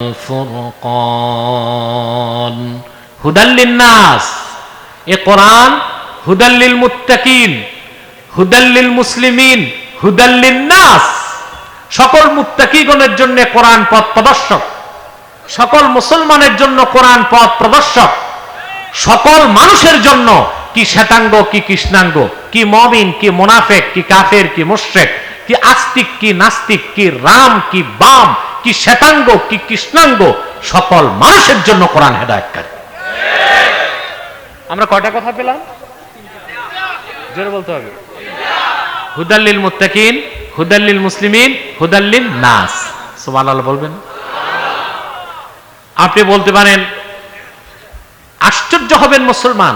ফুরকান হুদাল লিন্নাস, এ কোরআন হুদাল লিল মুত্তাকিন, হুদাল লিল মুসলিমিন, হুদাল লিন্নাস। সকল মুত্তাকিগণের জন্য কোরআন পথ প্রদর্শক, সকল মুসলমানের জন্য কোরআন পথ প্রদর্শক, সকল মানুষের জন্য, কি শ্বেতাঙ্গ কি কৃষ্ণাঙ্গ, কি মুমিন কি মুনাফিক, কি কাফের কি মুশরিক, কি আস্তিক কি নাস্তিক, কি রাম কি বাম, কি শ্বেতাঙ্গ কি কৃষ্ণাঙ্গ, সকল মানুষের জন্য কোরআন হেদায়েতকারী। আমরা কয়টা কথা পেলাম? জোরে বলতে হবে। হুদাল লিল মুত্তাকিন, হুদাল লিল মুসলিমিন, হুদাল লিন নাস। সুবহানাল্লাহ বলবেন। আপনি বলতে পারেন, আশ্চর্য হবেন মুসলমান,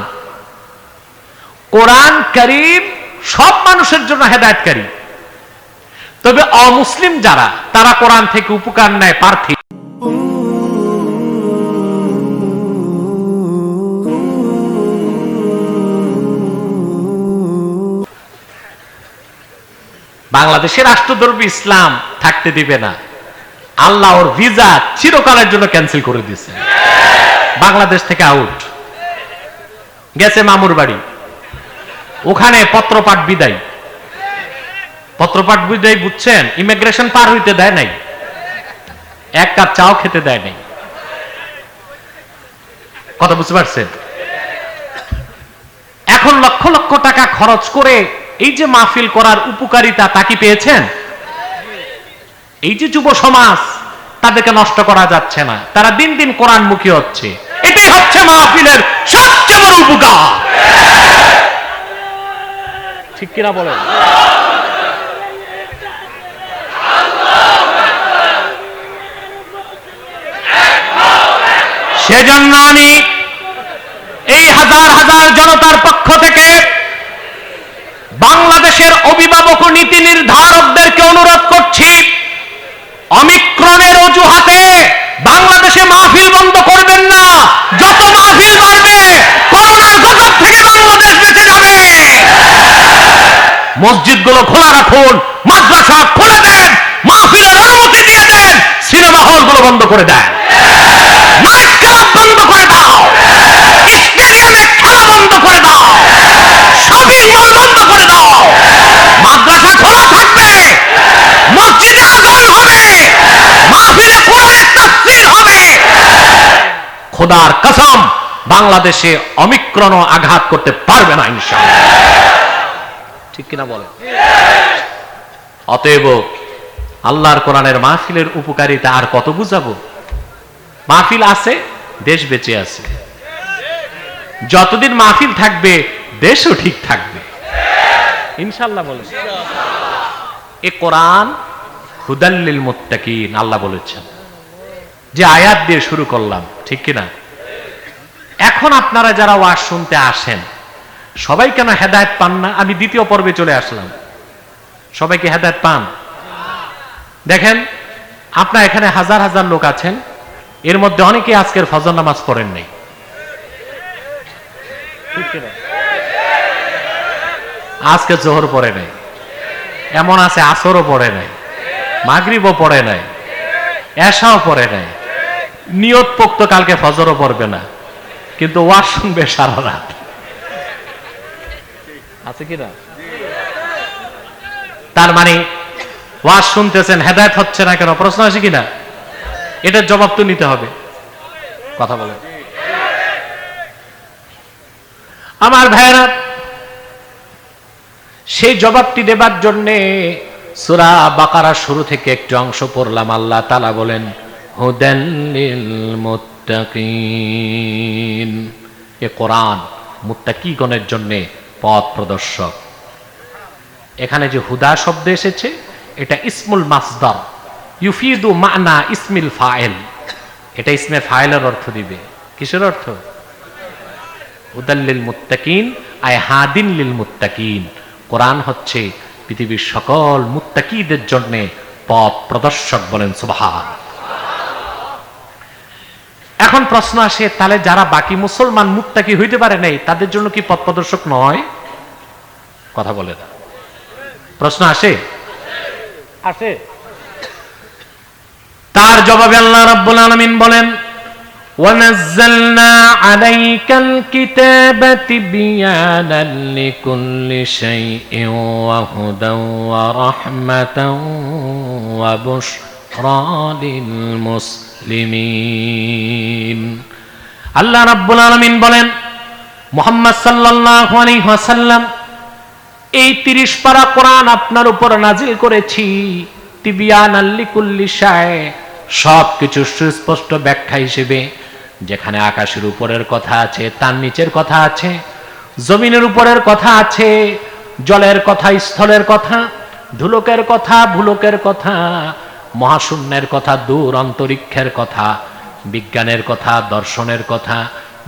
কোরআন কারীম সব মানুষের জন্য হেদায়েতকারী, তবে অমুসলিম যারা, তারা কোরআন থেকে উপকার নেয় প্রার্থী। বাংলাদেশের রাষ্ট্রধর্ম ইসলাম থাকতে দিবে না, আল্লাহ ওর ভিসা চিরকালের জন্য ক্যান্সেল করে দিয়েছে, বাংলাদেশ থেকে আউট। গেছে মামুর বাড়ি, ওখানে পত্রপাঠ বিদায়। পত্রপাঠ বিদায় বুঝছেন, ইমিগ্রেশন পার হইতে দেয় নাই, এক কাপ চাও খেতে দেয় নাই। কথা বুঝতে পারছেন? এখন লক্ষ লক্ষ টাকা খরচ করে এই যে মাহফিল করার উপকারিতা, তা কি পেয়েছেন? এই যে যুব সমাজ, তাদেরকে নষ্ট করা যাচ্ছে না, তারা দিন দিন কোরআনমুখী হচ্ছে, এটাই হচ্ছে মাহফিলের সবচেয়ে বড় উপকার। ঠিক কিনা বলেন? সেজন্য আমি এই হাজার হাজার জনতার পক্ষ থেকে বাংলাদেশের অভিভাবক ও নীতি নির্ধারকদেরকে অনুরোধ করছি, অমিক্রণের অজুহাতে বাংলাদেশে মাহফিল বন্ধ করবেন না। যত মাহফিল বাড়বে, করোনার গজব থেকে বাংলাদেশ বেঁচে যাবে। মসজিদগুলো খোলা রাখুন, মাদ্রাসা খুলে দেন, মাহফিলের অনুমতি দিয়ে দেন, সিনেমা হলগুলো বন্ধ করে দেন, নাইট ক্লাব বন্ধ করে দাও, স্টেডিয়ামে খেলা বন্ধ করে দাও, শপিং মল বন্ধ করে দাও। মাদ্রাসা খোলা থাকবে, মসজিদে আযান হবে, মাহফিলে কোরআনের তাফসীর হবে। খোদার কসম, বাংলাদেশে অমিক্রণ আঘাত করতে পারবে না ইনশাআল্লাহ। ঠিক কিনা বলেন? অতএব আল্লাহর কোরআনের মাহফিলের উপকারিতা আর কত বুঝাবো? মাহফিল আছে, দেশ বেঁচে আছে। যতদিন মাহফিল থাকবে, দেশও ঠিক থাকবে ইনশাআল্লাহ। বলেন, এ কোরআন হুদাল লিল মুত্তাকিন, আল্লাহ বলেছেন। যে আয়াত দিয়ে শুরু করলাম, ঠিক কিনা? এখন আপনারা যারা ওয়াজ শুনতে আসেন, সবাই কেন হেদায়েত পান না? আমি দ্বিতীয় পর্বে চলে আসলাম। সবাই কি হেদায়েত পান? দেখেন, আপনার এখানে হাজার হাজার লোক আছেন, এর মধ্যে অনেকে আজকের ফজর নামাজ পড়েন নাই। আজকে জোহর পড়ে নাই, এমন আছে আসরও পড়ে নাই, মাগরিবও পড়ে নাই, এশাও পড়ে নাই, নিয়ত পোক্ত কালকে ফজরও পড়বে না, কিন্তু ওয়াজ শুনবে সারা রাত। আছে কিনা? তার মানে ওয়াজ শুনতেছেন, হেদায়েত হচ্ছে না কেন? প্রশ্ন আছে কিনা? এটার জবাব তো নিতে হবে। কথা বলেন আমার ভাইরা। সেই জবাবটি দেবার জন্য সূরা বাকারা শুরু থেকে একটি অংশ পড়লাম। আল্লাহ তাআলা বলেন, হুদাল লিল মুত্তাকিন, এ কোরআন মুত্তাকিগণের জন্য পথ প্রদর্শক। এখানে যে হুদা শব্দ এসেছে, এটা ইসমুল মাসদার, ইউফিদু মানা ইসমিল ফাইল। এটা ইসমে ফাইলের অর্থ দিবে। কিসের অর্থ? হুদাল লিল মুত্তাকিন, আয় হাদিন লিল মুত্তাকিন। কোরআন হচ্ছে পৃথিবীর সকল মুত্তাকিদের জন্য পথ প্রদর্শক। বলেন সুবহানাল্লাহ। এখন প্রশ্ন আসে, তাহলে যারা বাকি মুসলমান মুত্তাকি হইতে পারে নাই, তাদের জন্য কি পথ প্রদর্শক নয়? কথা বলে না। প্রশ্ন আসে? আসে। তার জবাবে আল্লাহ রাব্বুল আলামিন বলেন, وَنَزَّلْنَا عَلَيْكَ الْكِتَابَ تِبْيَانًا لِكُلِّ شَيْءٍ وَهُدًى وَرَحْمَةً وَبُشْرَى لِلْمُسْلِمِينَ। আল্লাহ রাব্বুল আলামিন বলেন, মুহাম্মদ সাল্লাল্লাহু আলাইহি ওয়াসাল্লাম, এই 30 পারা কোরআন আপনার উপর নাজিল করেছি তিবিয়ানাল লিকুল্লি শাই, সবকিছু সুস্পষ্ট ব্যাখ্যা হিসেবে। যেখানে আকাশের উপরের কথা আছে, তার নিচের কথা আছে, জমিনের উপরের কথা আছে, জলের কথা, স্থলের কথা, ধুলোকের কথা, ভুলোকের কথা, মহাশূন্যের কথা, দূর অন্তরিক্ষের কথা, বিজ্ঞানের কথা, দর্শনের কথা,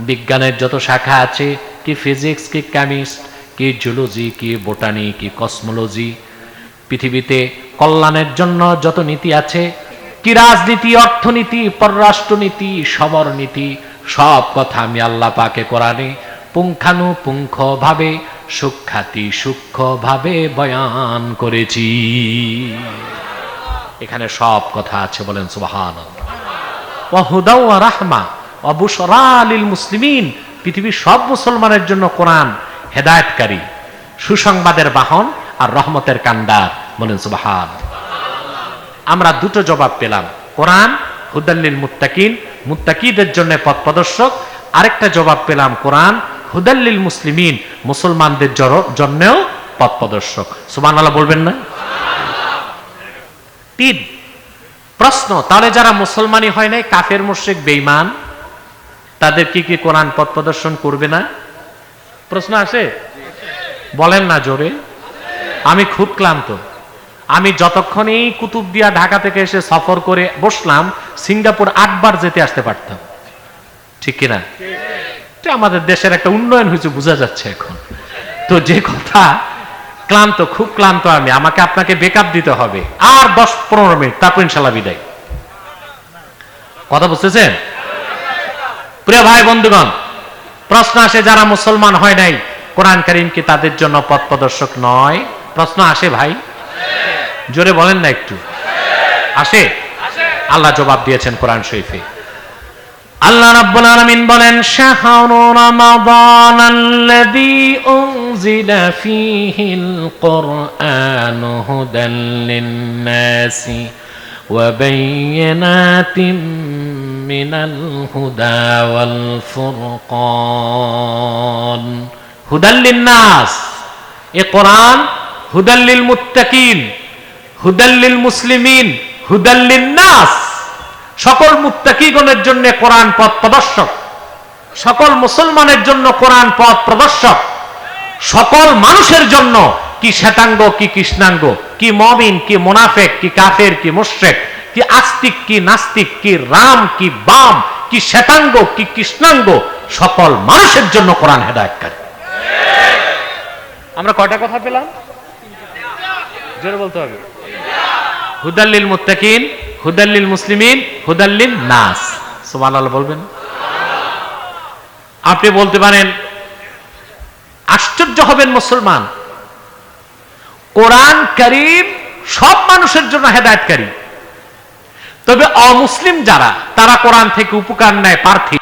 বিজ্ঞানের যত শাখা আছে, কি ফিজিক্স, কি কেমিস্ট, কি জুলজি, কি বোটানি, কি কসমোলজি, পৃথিবীতে কল্যাণের জন্য যত নীতি আছে, কি রাজনীতি, অর্থনীতি, পররাষ্ট্রনীতি, সমরনীতি, সব কথা আমি আল্লাহ পাকে কোরআনে পুঙ্খানুপুঙ্খ ভাবে সূক্ষ্ম ভাবে বয়ান করেছি। এখানে সব কথা আছে, বলেন সুবহানাল্লাহ। ওয়া হুদা ওয়া রাহমা ওয়া বুশরা লিল মুসলিমিন, পৃথিবীর সব মুসলমানের জন্য কোরআন হেদায়েতকারী, সুসংবাদের বাহন আর রহমতের কান্ডার, বলেন সুবহানাল্লাহ। আমরা দুটো জবাব পেলাম, কোরআন হুদাল্লিল মুত্তাকিন, মুত্তাকিদের জন্য পথ প্রদর্শক। আরেকটা জবাব পেলাম, কোরআন হুদাল্লিল মুসলিমিন, মুসলমানদের জন্যও পথ প্রদর্শক। সুবহানাল্লাহ বলবেন না? তিন প্রশ্ন, তাহলে যারা মুসলমানই হয় নাই, কাফের মুশরিক বেঈমান, তাদের কি কি কোরআন পথ প্রদর্শন করবে না? প্রশ্ন আসে, বলেন না জোরে। আমি খুব ক্লান্ত। আমি যতক্ষণ এই কুতুবদিয়া ঢাকা থেকে এসে সফর করে বসলাম, সিঙ্গাপুর 8 বার যেতে আসতে পারতাম, ঠিক কিনা? এটা আমাদের দেশের একটা উন্নয়ন হয়েছে, বোঝা যাচ্ছে এখন। তো যে কথা, ক্লান্ত, খুব ক্লান্ত আমি, আমাকে আপনাকে বেকআপ দিতে হবে আর 10-15 মিনিট, তারপর ইনশাল্লাহ বিদায়। কথা বুঝতেছেন? প্রিয় ভাই বন্ধুগণ, প্রশ্ন আসে, যারা মুসলমান হয় নাই, কোরআন কারীম কি তাদের জন্য পথ প্রদর্শক নয়? প্রশ্ন আসে ভাই, জোরে বলেন না একটু। আসে? আল্লাহ জবাব দিয়েছেন কোরআন শরীফে। আল্লাহ রাব্বুল আলামিন বলেন, শাহরু রমাদানাল্লাযী উনজিলা ফীহিল কুরআনু হুদাল লিন-নাসি ওয়া বায়্যিনাতিম মিনাল হুদা ওয়াল ফুরকান। হুদাল লিন-নাস, এ কোরআন হুদাল লিল মুত্তাকিন, হুদাল লিল মুসলিমিন, হুদাল লিন-নাস, সকল মুত্তাকিগণের জন্য কোরআন পথ প্রদর্শক, সকল মুসলমানের জন্য কোরআন পথ প্রদর্শক, সকল মানুষের জন্য, কি শ্বেতাঙ্গ কি কৃষ্ণাঙ্গ, কি মুমিন কি মুনাফিক, কি কাফের কি মুশরিক, কি আস্তিক কি নাস্তিক, কি রাম কি বাম, কি শ্বেতাঙ্গ কি কৃষ্ণাঙ্গ, সকল মানুষের জন্য কোরআন হেদায়েতকারী। আমরা কয়টা কথা পেলাম? জোরে বলতে হবে। হুদাল লিল মুত্তাকিন, হুদাল লিল মুসলিমিন, হুদাল লিন-নাস। সুবহানাল্লাহ বলবেন? আপনি বলতে পারেন, আশ্চর্য হবেন মুসলমান, কোরআন কারীম সব মানুষের জন্য হেদায়েতকারী, তবে অমুসলিম যারা, তারা কোরআন থেকে উপকার নেয় প্রার্থী।